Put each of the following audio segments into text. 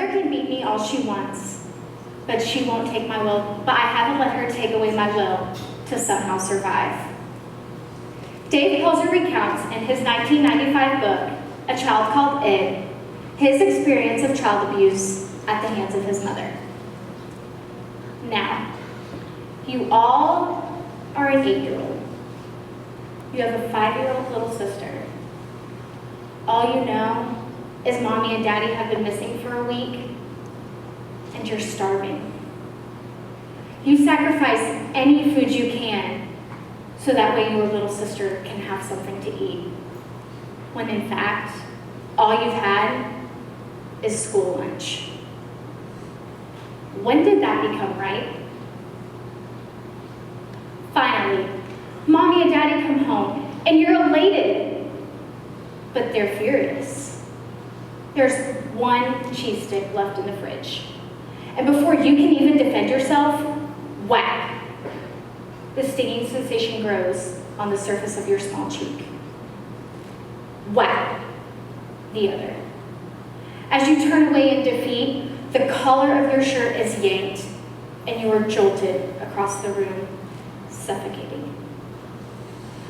mother can beat me all she wants, but she won't take my will, but I haven't let her take away my will to somehow survive. Dave Pilzer recounts in his 1995 book, A Child Called Id, his experience of child abuse at the hands of his mother. Now, you all are an 8-year-old. You have a 5-year-old little sister. All you know is mommy and daddy have been missing for a week, and you're starving. You sacrifice any food you can so that way your little sister can have something to eat, when in fact, all you've had is school lunch. When did that become right? Finally, mommy and daddy come home, and you're elated, but they're furious. There's one cheese stick left in the fridge. And before you can even defend yourself, whack! The stinging sensation grows on the surface of your small cheek. Whack! The other. As you turn away in defeat, the collar of your shirt is yanked, and you are jolted across the room, suffocating.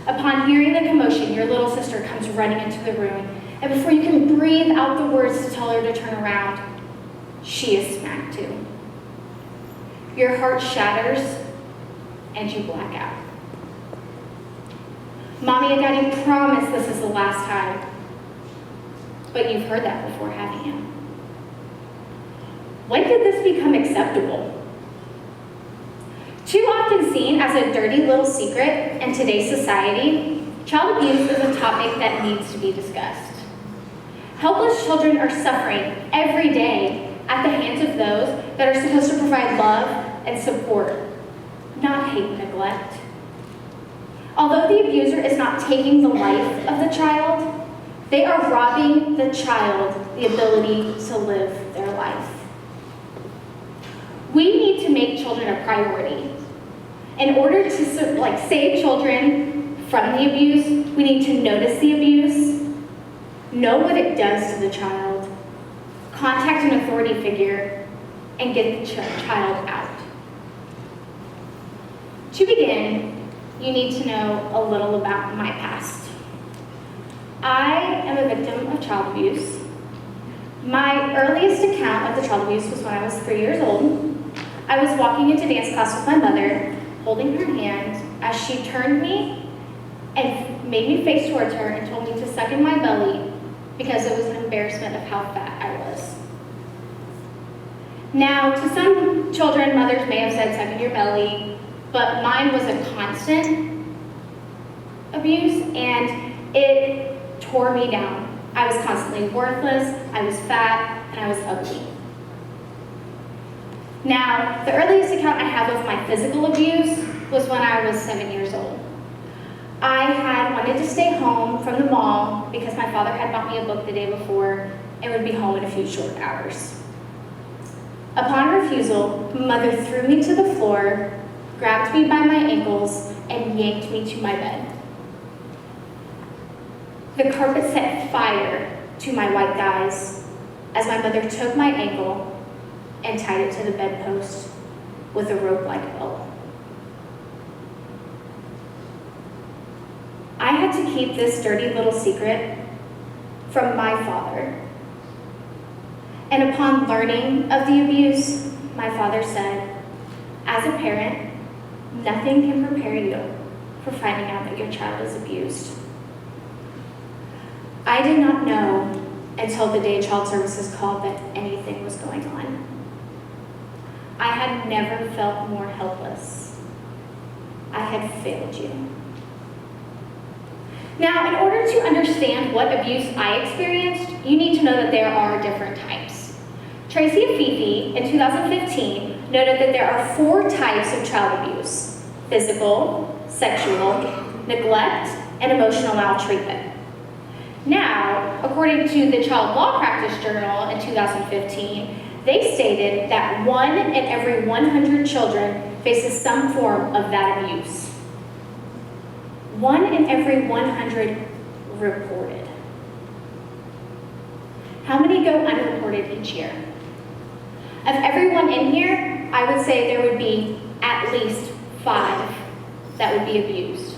Upon hearing the commotion, your little sister comes running into the room, and before you can breathe out the words to tell her to turn around, she is smacked too. Your heart shatters, and you black out. Mommy and daddy promise this is the last time, but you've heard that before, haven't you? When did this become acceptable? Too often seen as a dirty little secret in today's society, child abuse is a topic that needs to be discussed. Helpless children are suffering every day at the hands of those that are supposed to provide love and support, not hate and neglect. Although the abuser is not taking the life of the child, they are robbing the child the ability to live their life. We need to make children a priority. In order to save children from the abuse, we need to notice the abuse, know what it does to the child, contact an authority figure, and get the child out. To begin, you need to know a little about my past. I am a victim of child abuse. My earliest account of the child abuse was when I was 3 years old. I was walking into dance class with my mother, holding her hand, as she turned me and made me face towards her and told me to suck in my belly because it was an embarrassment of how fat I was. Now, to some children, mothers may have said suck in your belly, but mine was a constant abuse, and it tore me down. I was constantly worthless, I was fat, and I was ugly. Now, the earliest account I have of my physical abuse was when I was 7 years old. I had wanted to stay home from the mall because my father had bought me a book the day before and would be home in a few short hours. Upon refusal, mother threw me to the floor, grabbed me by my ankles, and yanked me to my bed. The carpet set fire to my white thighs as my mother took my ankle and tied it to the bedpost with a rope-like belt. I had to keep this dirty little secret from my father. And upon learning of the abuse, my father said, as a parent, nothing can prepare you for finding out that your child is abused. I did not know until the day Child Services called that anything was going on. I had never felt more helpless. I had failed you. Now, in order to understand what abuse I experienced, you need to know that there are different types. Tracy and Vicki, in 2015, noted that there are 4 types of child abuse: physical, sexual, neglect, and emotional maltreatment. Now, according to the Child Law Practice Journal in 2015, they stated that 1 in every 100 children faces some form of that abuse. 1 in every 100 reported. How many go unreported each year? Of everyone in here, I would say there would be at least 5 that would be abused.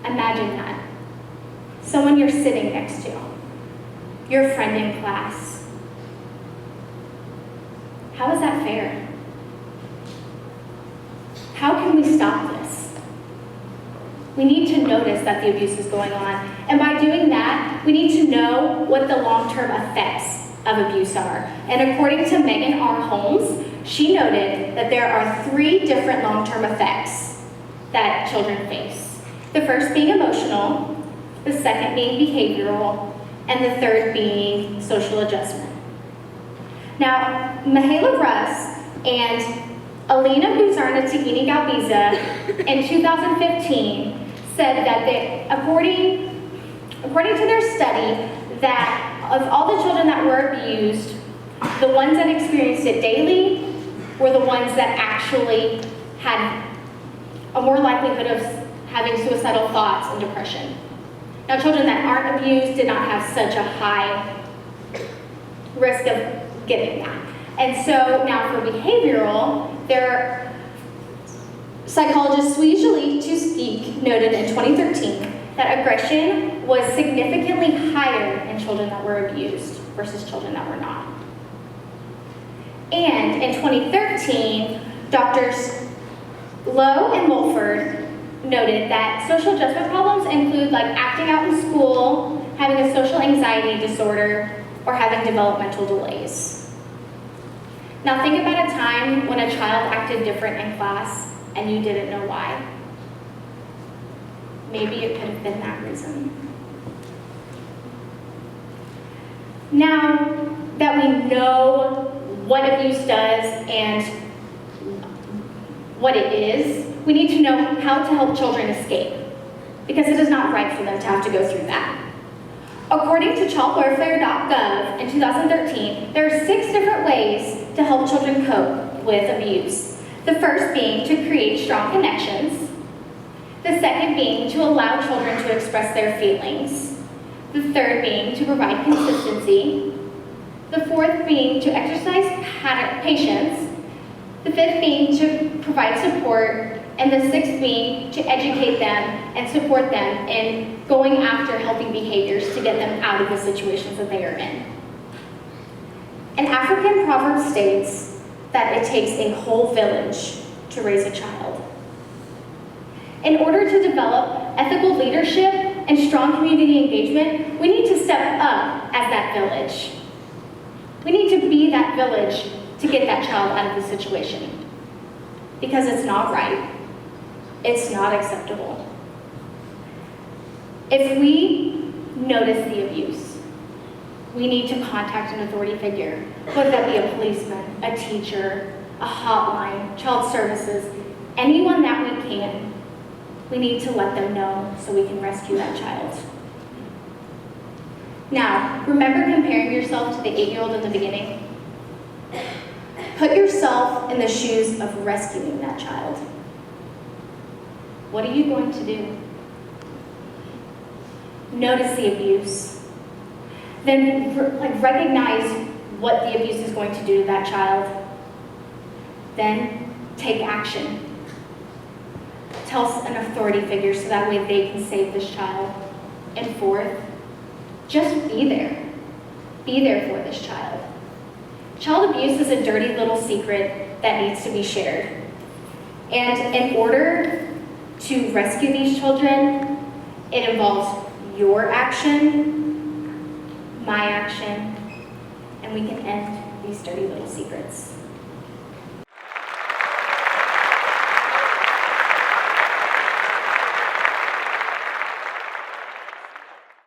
Imagine that. Someone you're sitting next to, your friend in class. How is that fair? How can we stop this? We need to notice that the abuse is going on. And by doing that, we need to know what the long-term effects of abuse are. And according to Megan R. Holmes, she noted that there are 3 different long-term effects that children face. The first being emotional, the second being behavioral, and the third being social adjustment. Now, Mihaela Russ and Alina Buzarna-Tigini Galbiza in 2015 said that according to their study, that of all the children that were abused, the ones that experienced it daily were the ones that actually had a more likelihood of having suicidal thoughts and depression. Now, children that aren't abused did not have such a high risk of getting that. And so now for behavioral, psychologist Sweet Tuskik noted in 2013 that aggression was significantly higher in children that were abused versus children that were not. And in 2013, Drs. Lowe and Mulford noted that social adjustment problems include like acting out in school, having a social anxiety disorder, or having developmental delays. Now think about a time when a child acted different in class and you didn't know why. Maybe it could have been that reason. Now that we know what abuse does and what it is, we need to know how to help children escape, because it is not right for them to have to go through that. According to childwelfare.gov in 2013, there are 6 different ways to help children cope with abuse. The first being to create strong connections. The second being to allow children to express their feelings. The third being to provide consistency. The fourth being to exercise patience. The fifth being to provide support. And the 6th being to educate them and support them in going after healthy behaviors to get them out of the situations that they are in. An African proverb states that it takes a whole village to raise a child. In order to develop ethical leadership and strong community engagement, we need to step up as that village. We need to be that village to get that child out of the situation, because it's not right. It's not acceptable. If we notice the abuse, we need to contact an authority figure, whether that be a policeman, a teacher, a hotline, child services, anyone that we can. We need to let them know so we can rescue that child. Now, remember comparing yourself to the 8-year-old in the beginning? Put yourself in the shoes of rescuing that child. What are you going to do? Notice the abuse. Then recognize what the abuse is going to do to that child. Then take action. Tell an authority figure so that way they can save this child. And fourth, just be there. Be there for this child. Child abuse is a dirty little secret that needs to be shared. And in order to rescue these children, it involves your action, my action, and we can end these dirty little secrets.